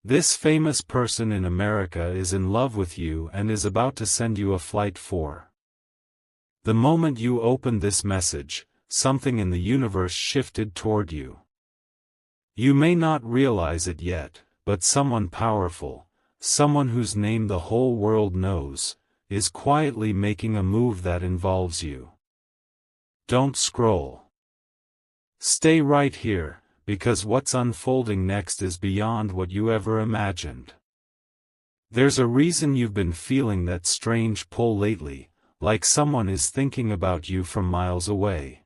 This famous person in America is in love with you and is about to send you a flight for. The moment you opened this message, something in the universe shifted toward you. You may not realize it yet, but someone powerful, someone whose name the whole world knows, is quietly making a move that involves you. Don't scroll. Stay right here, because what's unfolding next is beyond what you ever imagined. There's a reason you've been feeling that strange pull lately, like someone is thinking about you from miles away.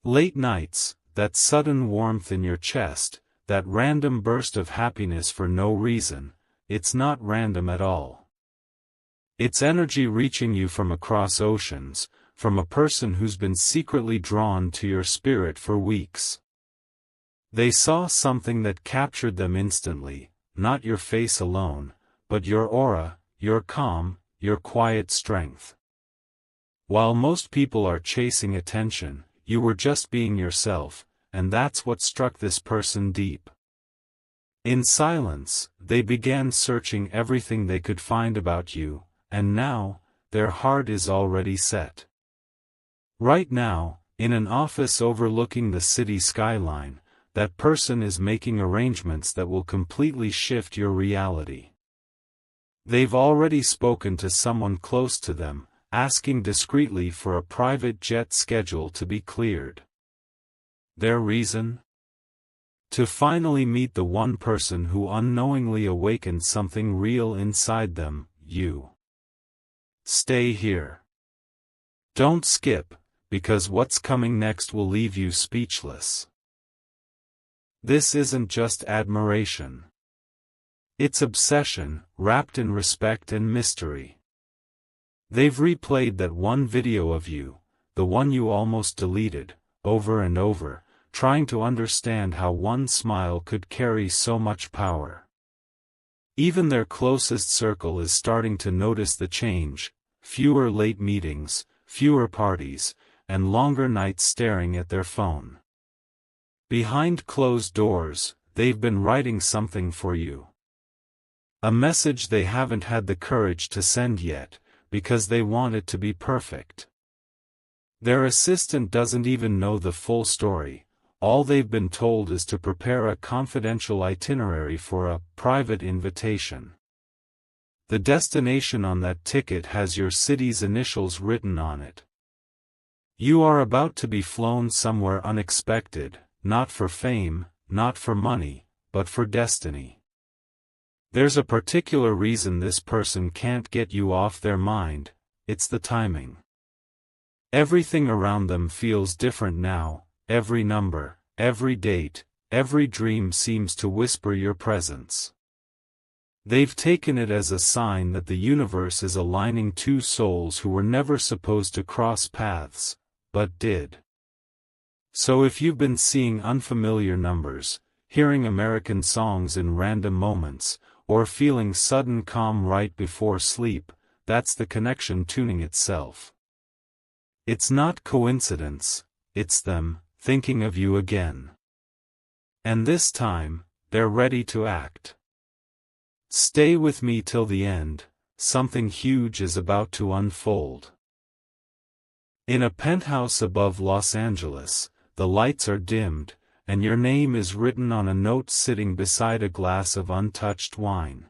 Late nights, that sudden warmth in your chest, that random burst of happiness for no reason, it's not random at all. It's energy reaching you from across oceans, from a person who's been secretly drawn to your spirit for weeks. They saw something that captured them instantly, not your face alone, but your aura, your calm, your quiet strength. While most people are chasing attention, you were just being yourself, and that's what struck this person deep. In silence, they began searching everything they could find about you, and now, their heart is already set. Right now, in an office overlooking the city skyline, that person is making arrangements that will completely shift your reality. They've already spoken to someone close to them, asking discreetly for a private jet schedule to be cleared. Their reason? To finally meet the one person who unknowingly awakened something real inside them, you. Stay here. Don't skip, because what's coming next will leave you speechless. This isn't just admiration. It's obsession, wrapped in respect and mystery. They've replayed that one video of you, the one you almost deleted, over and over, trying to understand how one smile could carry so much power. Even their closest circle is starting to notice the change: fewer late meetings, fewer parties, and longer nights staring at their phone. Behind closed doors, they've been writing something for you. A message they haven't had the courage to send yet, because they want it to be perfect. Their assistant doesn't even know the full story. All they've been told is to prepare a confidential itinerary for a private invitation. The destination on that ticket has your city's initials written on it. You are about to be flown somewhere unexpected, not for fame, not for money, but for destiny. There's a particular reason this person can't get you off their mind: it's the timing. Everything around them feels different now. Every number, every date, every dream seems to whisper your presence. They've taken it as a sign that the universe is aligning two souls who were never supposed to cross paths, but did. So if you've been seeing unfamiliar numbers, hearing American songs in random moments, or feeling sudden calm right before sleep, that's the connection tuning itself. It's not coincidence, it's them, thinking of you again. And this time, they're ready to act. Stay with me till the end, something huge is about to unfold. In a penthouse above Los Angeles, the lights are dimmed, and your name is written on a note sitting beside a glass of untouched wine.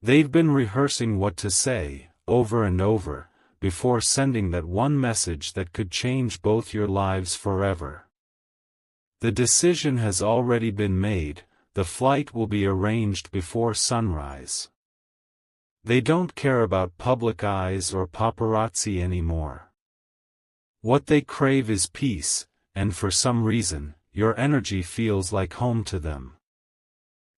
They've been rehearsing what to say, over and over, before sending that one message that could change both your lives forever. The decision has already been made. The flight will be arranged before sunrise. They don't care about public eyes or paparazzi anymore. What they crave is peace, and for some reason, your energy feels like home to them.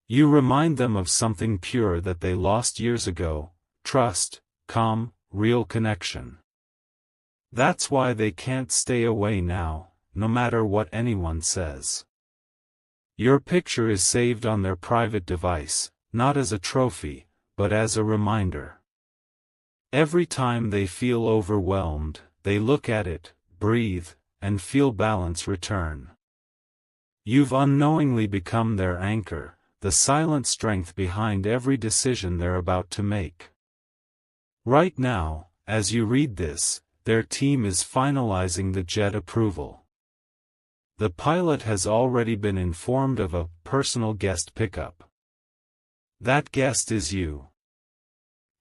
You remind them of something pure that they lost years ago: trust, calm, real connection. That's why they can't stay away now, no matter what anyone says. Your picture is saved on their private device, not as a trophy, but as a reminder. Every time they feel overwhelmed, they look at it, breathe, and feel balance return. You've unknowingly become their anchor, the silent strength behind every decision they're about to make. Right now, as you read this, their team is finalizing the jet approval. The pilot has already been informed of a personal guest pickup. That guest is you.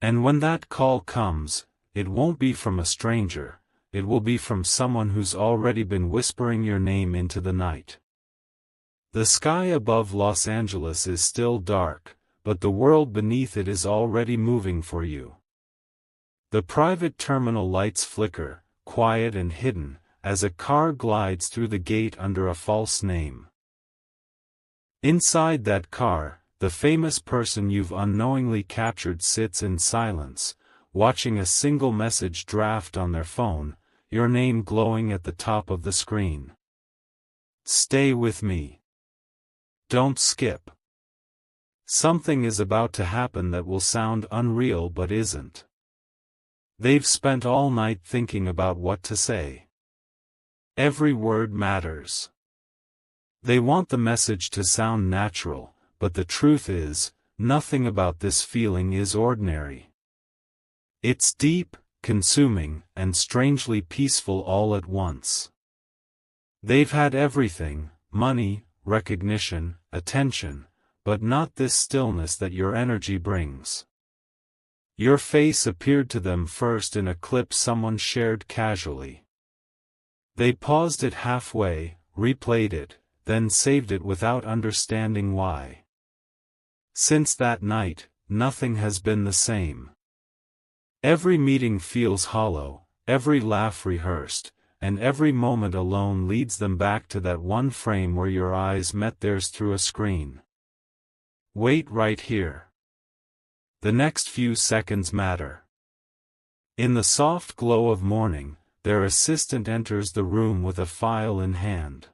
And when that call comes, it won't be from a stranger, it will be from someone who's already been whispering your name into the night. The sky above Los Angeles is still dark, but the world beneath it is already moving for you. The private terminal lights flicker, quiet and hidden, as a car glides through the gate under a false name. Inside that car, the famous person you've unknowingly captured sits in silence, watching a single message draft on their phone, your name glowing at the top of the screen. Stay with me. Don't skip. Something is about to happen that will sound unreal but isn't. They've spent all night thinking about what to say. Every word matters. They want the message to sound natural, but the truth is, nothing about this feeling is ordinary. It's deep, consuming, and strangely peaceful all at once. They've had everything: money, recognition, attention, but not this stillness that your energy brings. Your face appeared to them first in a clip someone shared casually. They paused it halfway, replayed it, then saved it without understanding why. Since that night, nothing has been the same. Every meeting feels hollow, every laugh rehearsed, and every moment alone leads them back to that one frame where your eyes met theirs through a screen. Wait right here. The next few seconds matter. In the soft glow of morning, their assistant enters the room with a file in hand.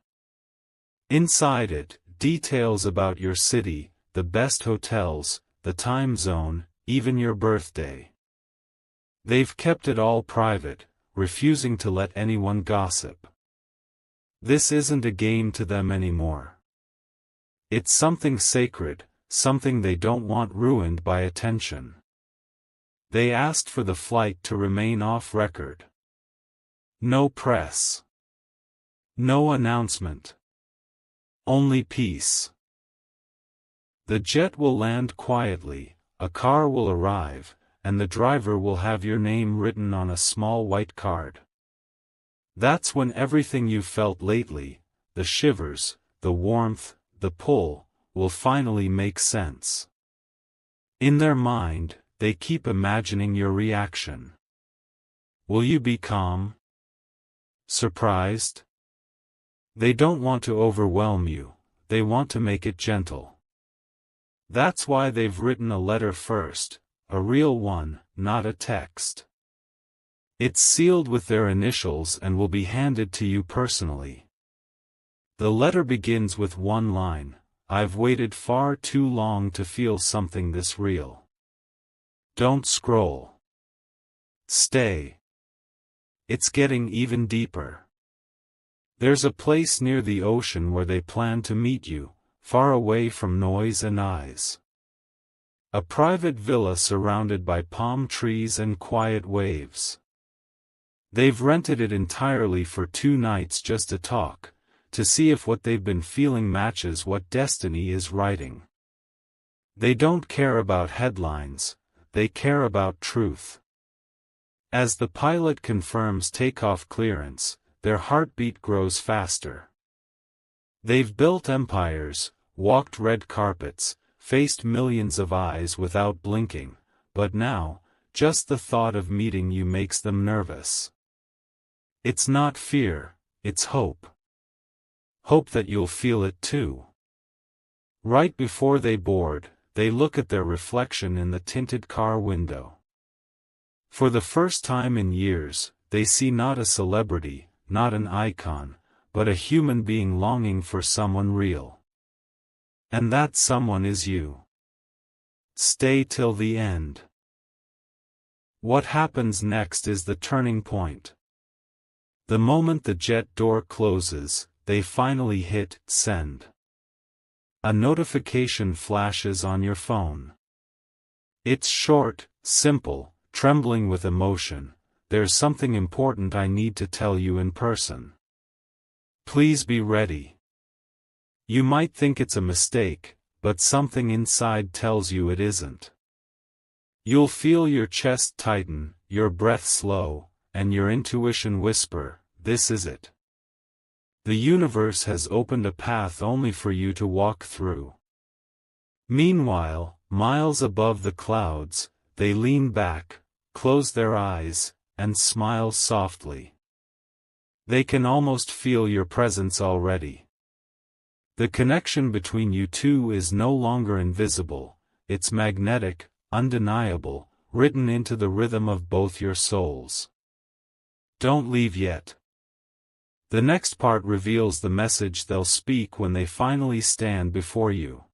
Inside it, details about your city, the best hotels, the time zone, even your birthday. They've kept it all private, refusing to let anyone gossip. This isn't a game to them anymore. It's something sacred, something they don't want ruined by attention. They asked for the flight to remain off record. No press. No announcement. Only peace. The jet will land quietly, a car will arrive, and the driver will have your name written on a small white card. That's when everything you've felt lately, the shivers, the warmth, the pull, will finally make sense. In their mind, they keep imagining your reaction. Will you be calm? Surprised? They don't want to overwhelm you, they want to make it gentle. That's why they've written a letter first. A real one, not a text. It's sealed with their initials and will be handed to you personally. The letter begins with one line: I've waited far too long to feel something this real. Don't scroll. Stay. It's getting even deeper. There's a place near the ocean where they plan to meet you, far away from noise and eyes. A private villa surrounded by palm trees and quiet waves. They've rented it entirely for 2 nights just to talk, to see if what they've been feeling matches what destiny is writing. They don't care about headlines, they care about truth. As the pilot confirms takeoff clearance, their heartbeat grows faster. They've built empires, walked red carpets, faced millions of eyes without blinking, but now, just the thought of meeting you makes them nervous. It's not fear, it's hope. Hope that you'll feel it too. Right before they board, they look at their reflection in the tinted car window. For the first time in years, they see not a celebrity, not an icon, but a human being longing for someone real. And that someone is you. Stay till the end. What happens next is the turning point. The moment the jet door closes, they finally hit send. A notification flashes on your phone. It's short, simple, trembling with emotion. There's something important I need to tell you in person. Please be ready. You might think it's a mistake, but something inside tells you it isn't. You'll feel your chest tighten, your breath slow, and your intuition whisper, "This is it." The universe has opened a path only for you to walk through. Meanwhile, miles above the clouds, they lean back, close their eyes, and smile softly. They can almost feel your presence already. The connection between you two is no longer invisible, it's magnetic, undeniable, written into the rhythm of both your souls. Don't leave yet. The next part reveals the message they'll speak when they finally stand before you.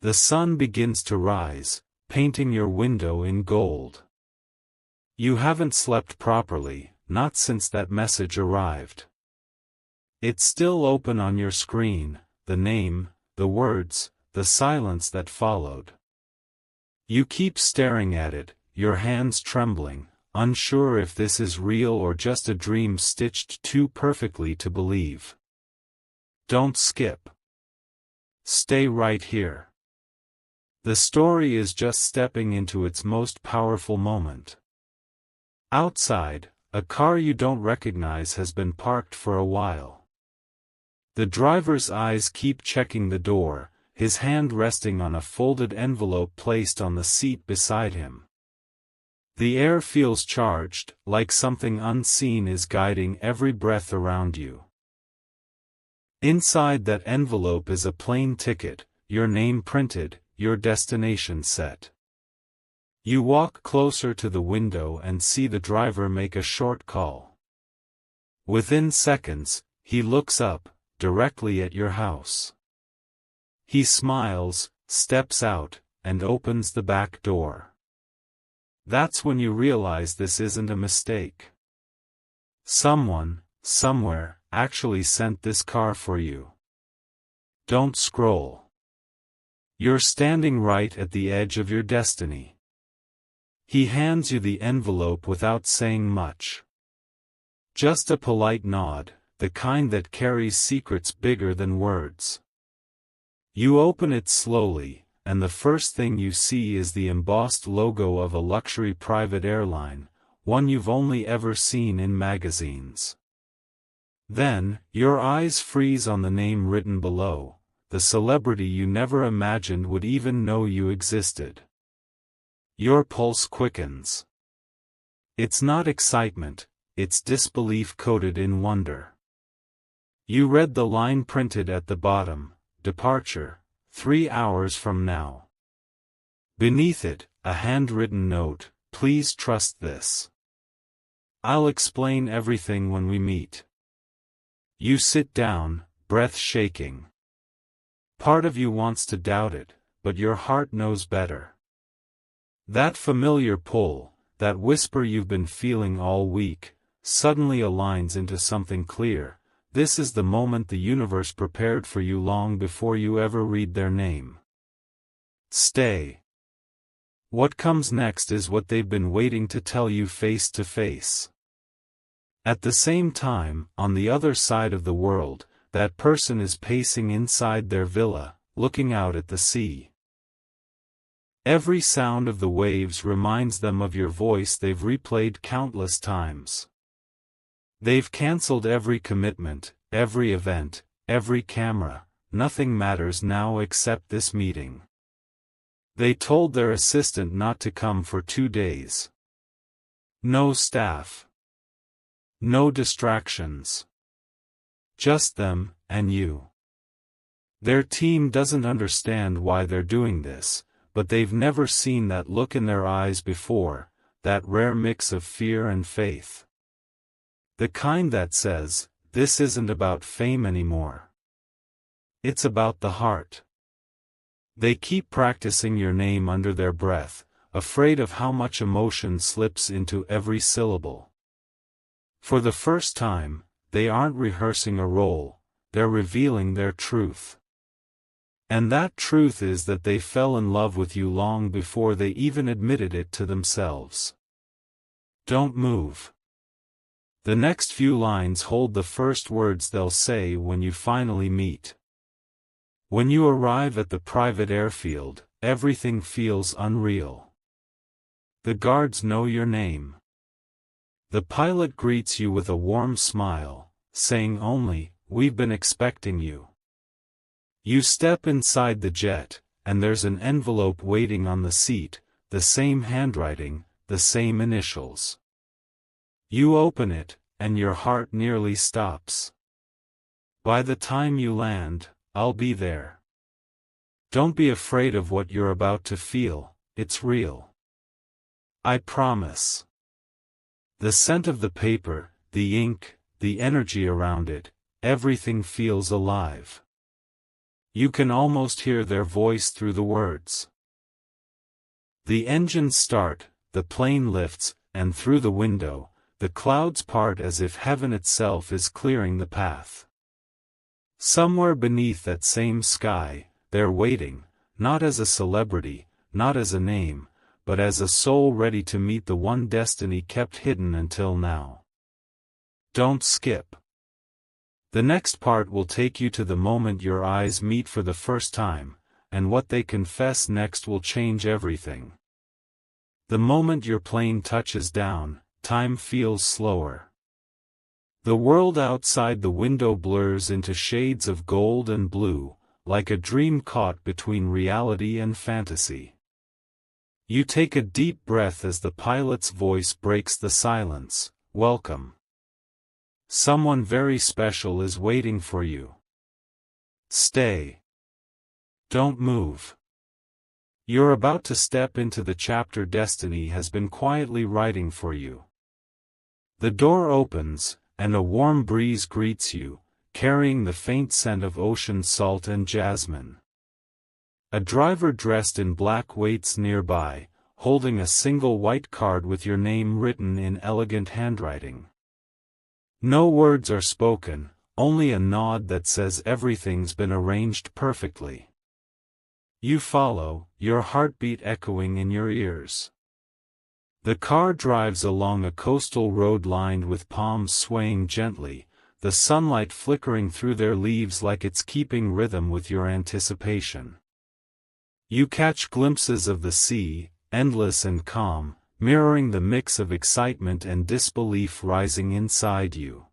The sun begins to rise, painting your window in gold. You haven't slept properly, not since that message arrived. It's still open on your screen, the name, the words, the silence that followed. You keep staring at it, your hands trembling, unsure if this is real or just a dream stitched too perfectly to believe. Don't skip. Stay right here. The story is just stepping into its most powerful moment. Outside, a car you don't recognize has been parked for a while. The driver's eyes keep checking the door, his hand resting on a folded envelope placed on the seat beside him. The air feels charged, like something unseen is guiding every breath around you. Inside that envelope is a plain ticket, your name printed, your destination set. You walk closer to the window and see the driver make a short call. Within seconds, he looks up, directly at your house. He smiles, steps out, and opens the back door. That's when you realize this isn't a mistake. Someone, somewhere, actually sent this car for you. Don't scroll. You're standing right at the edge of your destiny. He hands you the envelope without saying much. Just a polite nod, the kind that carries secrets bigger than words. You open it slowly, and the first thing you see is the embossed logo of a luxury private airline, one you've only ever seen in magazines. Then, your eyes freeze on the name written below, the celebrity you never imagined would even know you existed. Your pulse quickens. It's not excitement, it's disbelief coated in wonder. You read the line printed at the bottom, "Departure, 3 hours from now." Beneath it, a handwritten note, "Please trust this. I'll explain everything when we meet." You sit down, breath shaking. Part of you wants to doubt it, but your heart knows better. That familiar pull, that whisper you've been feeling all week, suddenly aligns into something clear. This is the moment the universe prepared for you long before you ever read their name. Stay. What comes next is what they've been waiting to tell you face to face. At the same time, on the other side of the world, that person is pacing inside their villa, looking out at the sea. Every sound of the waves reminds them of your voice they've replayed countless times. They've cancelled every commitment, every event, every camera. Nothing matters now except this meeting. They told their assistant not to come for 2 days. No staff. No distractions. Just them, and you. Their team doesn't understand why they're doing this, but they've never seen that look in their eyes before, that rare mix of fear and faith. The kind that says, this isn't about fame anymore. It's about the heart. They keep practicing your name under their breath, afraid of how much emotion slips into every syllable. For the first time, they aren't rehearsing a role, they're revealing their truth. And that truth is that they fell in love with you long before they even admitted it to themselves. Don't move. The next few lines hold the first words they'll say when you finally meet. When you arrive at the private airfield, everything feels unreal. The guards know your name. The pilot greets you with a warm smile, saying only, "We've been expecting you." You step inside the jet, and there's an envelope waiting on the seat, the same handwriting, the same initials. You open it, and your heart nearly stops. By the time you land, I'll be there. Don't be afraid of what you're about to feel, it's real. I promise. The scent of the paper, the ink, the energy around it, everything feels alive. You can almost hear their voice through the words. The engines start, the plane lifts, and through the window, the clouds part as if heaven itself is clearing the path. Somewhere beneath that same sky, they're waiting, not as a celebrity, not as a name, but as a soul ready to meet the one destiny kept hidden until now. Don't skip. The next part will take you to the moment your eyes meet for the first time, and what they confess next will change everything. The moment your plane touches down, time feels slower. The world outside the window blurs into shades of gold and blue, like a dream caught between reality and fantasy. You take a deep breath as the pilot's voice breaks the silence. Welcome. Someone very special is waiting for you. Stay. Don't move. You're about to step into the chapter destiny has been quietly writing for you. The door opens, and a warm breeze greets you, carrying the faint scent of ocean salt and jasmine. A driver dressed in black waits nearby, holding a single white card with your name written in elegant handwriting. No words are spoken, only a nod that says everything's been arranged perfectly. You follow, your heartbeat echoing in your ears. The car drives along a coastal road lined with palms swaying gently, the sunlight flickering through their leaves like it's keeping rhythm with your anticipation. You catch glimpses of the sea, endless and calm, mirroring the mix of excitement and disbelief rising inside you.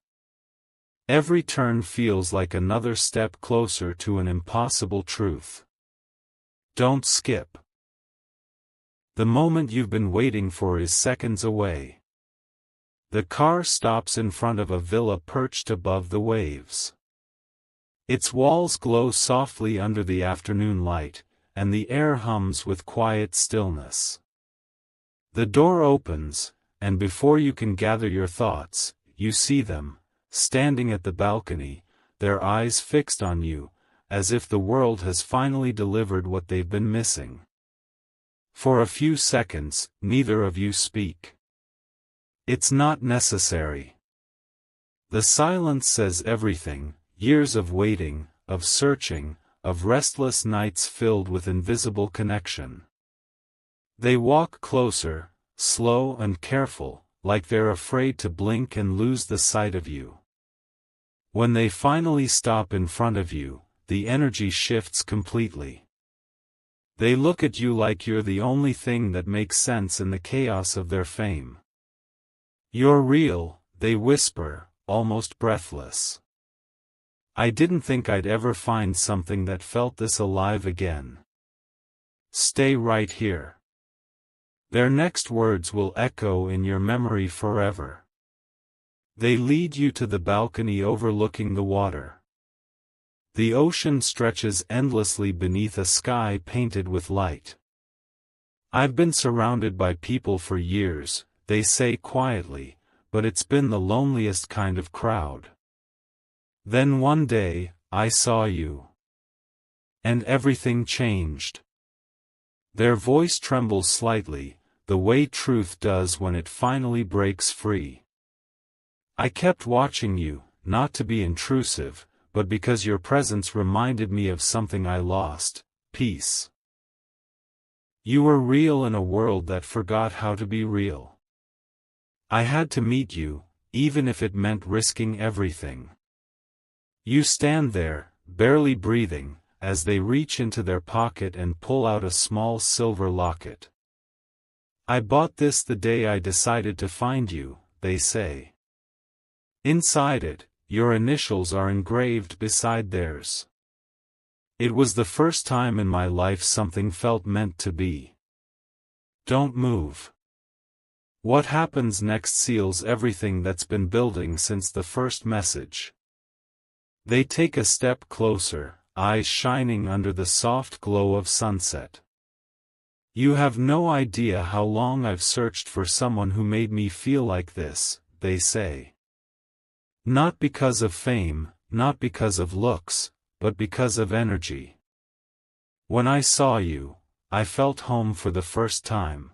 Every turn feels like another step closer to an impossible truth. Don't skip. The moment you've been waiting for is seconds away. The car stops in front of a villa perched above the waves. Its walls glow softly under the afternoon light, and the air hums with quiet stillness. The door opens, and before you can gather your thoughts, you see them, standing at the balcony, their eyes fixed on you, as if the world has finally delivered what they've been missing. For a few seconds, neither of you speak. It's not necessary. The silence says everything, years of waiting, of searching, of restless nights filled with invisible connection. They walk closer, slow and careful, like they're afraid to blink and lose the sight of you. When they finally stop in front of you, the energy shifts completely. They look at you like you're the only thing that makes sense in the chaos of their fame. You're real, they whisper, almost breathless. I didn't think I'd ever find something that felt this alive again. Stay right here. Their next words will echo in your memory forever. They lead you to the balcony overlooking the water. The ocean stretches endlessly beneath a sky painted with light. I've been surrounded by people for years, they say quietly, but it's been the loneliest kind of crowd. Then one day, I saw you. And everything changed. Their voice trembles slightly, the way truth does when it finally breaks free. I kept watching you, not to be intrusive, but because your presence reminded me of something I lost: peace. You were real in a world that forgot how to be real. I had to meet you, even if it meant risking everything. You stand there, barely breathing, as they reach into their pocket and pull out a small silver locket. "I bought this the day I decided to find you," they say. Inside it, your initials are engraved beside theirs. It was the first time in my life something felt meant to be. Don't move. What happens next seals everything that's been building since the first message. They take a step closer, eyes shining under the soft glow of sunset. "You have no idea how long I've searched for someone who made me feel like this," they say. Not because of fame, not because of looks, but because of energy. "When I saw you, I felt home for the first time."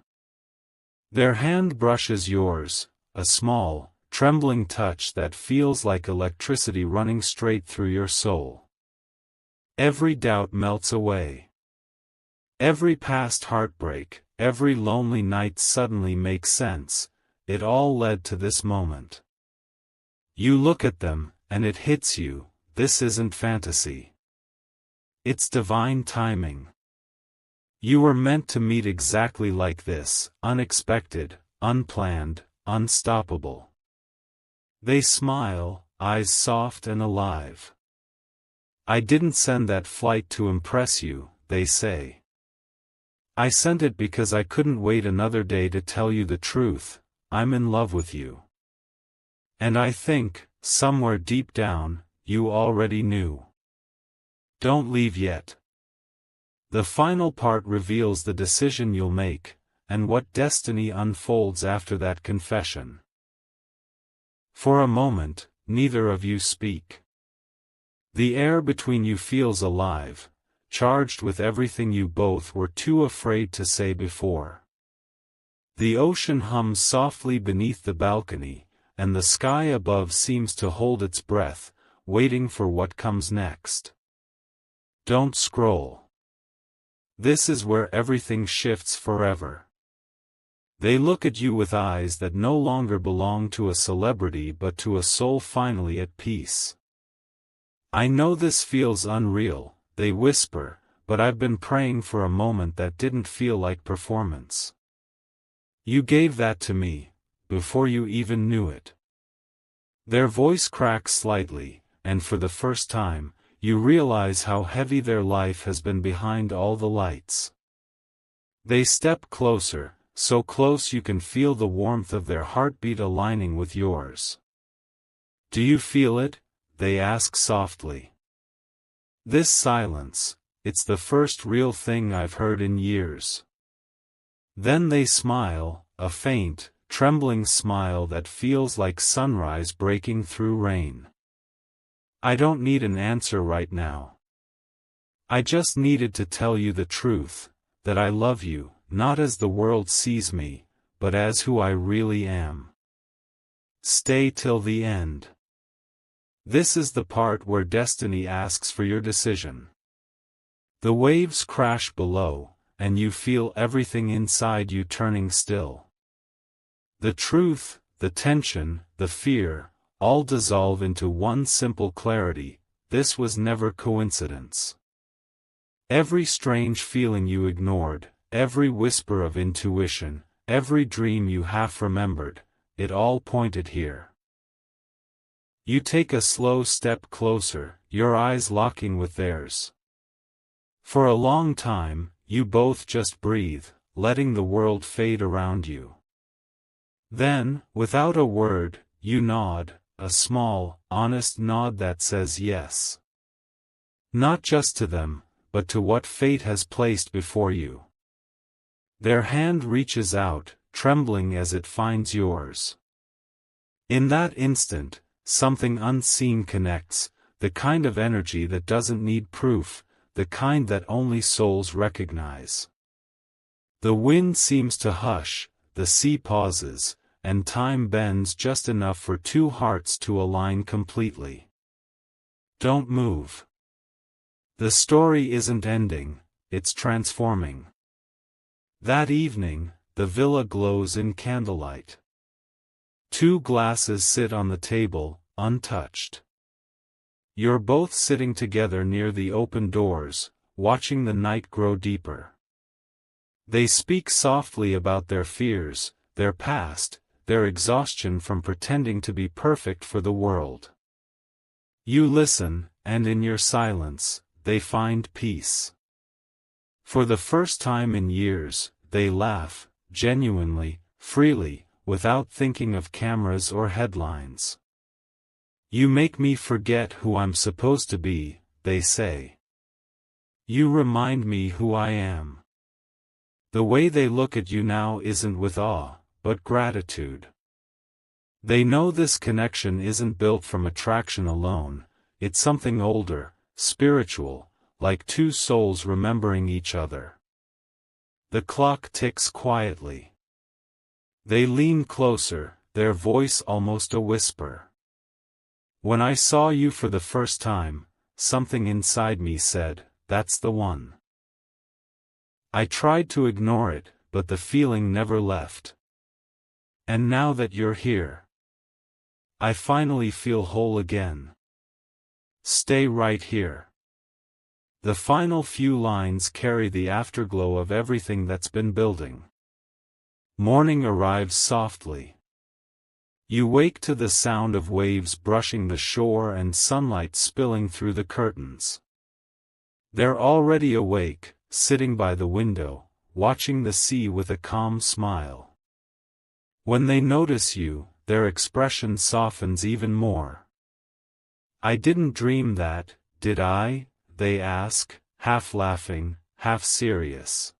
Their hand brushes yours, a small, trembling touch that feels like electricity running straight through your soul. Every doubt melts away. Every past heartbreak, every lonely night suddenly makes sense. It all led to this moment. You look at them, and it hits you: this isn't fantasy. It's divine timing. You were meant to meet exactly like this, unexpected, unplanned, unstoppable. They smile, eyes soft and alive. "I didn't send that flight to impress you," they say. "I sent it because I couldn't wait another day to tell you the truth: I'm in love with you." And I think, somewhere deep down, you already knew. Don't leave yet. The final part reveals the decision you'll make, and what destiny unfolds after that confession. For a moment, neither of you speak. The air between you feels alive, charged with everything you both were too afraid to say before. The ocean hums softly beneath the balcony, and the sky above seems to hold its breath, waiting for what comes next. Don't scroll. This is where everything shifts forever. They look at you with eyes that no longer belong to a celebrity but to a soul finally at peace. "I know this feels unreal," they whisper, "but I've been praying for a moment that didn't feel like performance. You gave that to me, before you even knew it." Their voice cracks slightly, and for the first time, you realize how heavy their life has been behind all the lights. They step closer, so close you can feel the warmth of their heartbeat aligning with yours. "Do you feel it?" they ask softly. "This silence, it's the first real thing I've heard in years." Then they smile, a faint, trembling smile that feels like sunrise breaking through rain. "I don't need an answer right now. I just needed to tell you the truth, that I love you, not as the world sees me, but as who I really am. Stay till the end." This is the part where destiny asks for your decision. The waves crash below, and you feel everything inside you turning still. The truth, the tension, the fear, all dissolve into one simple clarity: this was never coincidence. Every strange feeling you ignored, every whisper of intuition, every dream you half remembered, it all pointed here. You take a slow step closer, your eyes locking with theirs. For a long time, you both just breathe, letting the world fade around you. Then, without a word, you nod, a small, honest nod that says yes. Not just to them, but to what fate has placed before you. Their hand reaches out, trembling as it finds yours. In that instant, something unseen connects, the kind of energy that doesn't need proof, the kind that only souls recognize. The wind seems to hush, the sea pauses, and time bends just enough for two hearts to align completely. Don't move. The story isn't ending, it's transforming. That evening, the villa glows in candlelight. 2 glasses sit on the table, untouched. You're both sitting together near the open doors, watching the night grow deeper. They speak softly about their fears, their past, their exhaustion from pretending to be perfect for the world. You listen, and in your silence, they find peace. For the first time in years, they laugh, genuinely, freely, without thinking of cameras or headlines. You make me forget who I'm supposed to be, they say. You remind me who I am. The way they look at you now isn't with awe, but gratitude. They know this connection isn't built from attraction alone, it's something older, spiritual, like 2 souls remembering each other. The clock ticks quietly. They lean closer, their voice almost a whisper. When I saw you for the first time, something inside me said, that's the one. I tried to ignore it, but the feeling never left. And now that you're here, I finally feel whole again. Stay right here. The final few lines carry the afterglow of everything that's been building. Morning arrives softly. You wake to the sound of waves brushing the shore and sunlight spilling through the curtains. They're already awake, sitting by the window, watching the sea with a calm smile. When they notice you, their expression softens even more. I didn't dream that, did I? They ask, half laughing, half serious.